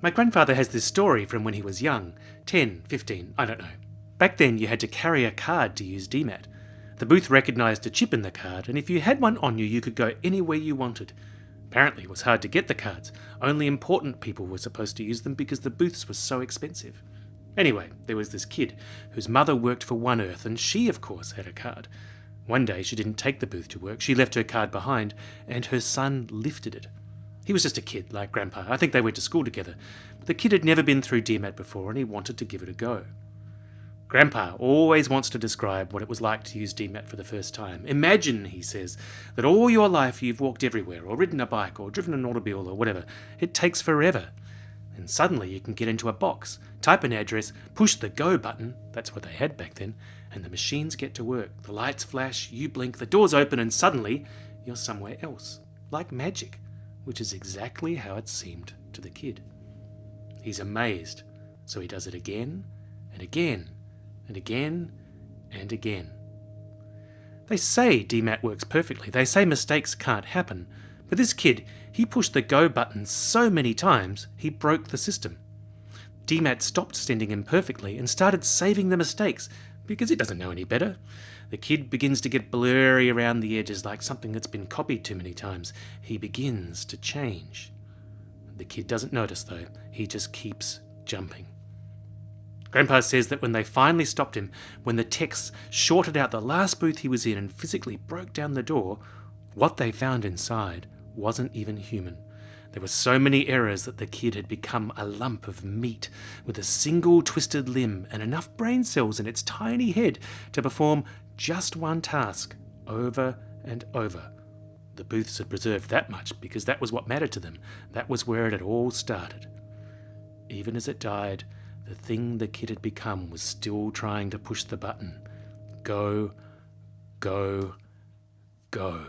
My grandfather has this story from when he was young, 10, 15, I don't know. Back then you had to carry a card to use DMAT. The booth recognised a chip in the card, and if you had one on you, you could go anywhere you wanted. Apparently it was hard to get the cards. Only important people were supposed to use them because the booths were so expensive. Anyway, there was this kid whose mother worked for One Earth, and she, of course, had a card. One day she didn't take the booth to work. She left her card behind, and her son lifted it. He was just a kid, like Grandpa. I think they went to school together. But the kid had never been through DMAT before, and he wanted to give it a go. Grandpa always wants to describe what it was like to use DMAT for the first time. Imagine, he says, that all your life you've walked everywhere, or ridden a bike, or driven an automobile, or whatever. It takes forever. And suddenly you can get into a box, type an address, push the go button, that's what they had back then, and the machines get to work. The lights flash, you blink, the doors open, and suddenly you're somewhere else. Like magic, which is exactly how it seemed to the kid. He's amazed, so he does it again, and again, and again, and again. They say DMAT works perfectly. They say mistakes can't happen. But this kid, he pushed the go button so many times, he broke the system. DMAT stopped sending him perfectly and started saving the mistakes because it doesn't know any better. The kid begins to get blurry around the edges like something that's been copied too many times. He begins to change. The kid doesn't notice though. He just keeps jumping. Grandpa says that when they finally stopped him, when the techs shorted out the last booth he was in and physically broke down the door, what they found inside wasn't even human. There were so many errors that the kid had become a lump of meat with a single twisted limb and enough brain cells in its tiny head to perform just one task over and over. The booths had preserved that much because that was what mattered to them. That was where it had all started. Even as it died, the thing the kid had become was still trying to push the button. Go, go, go.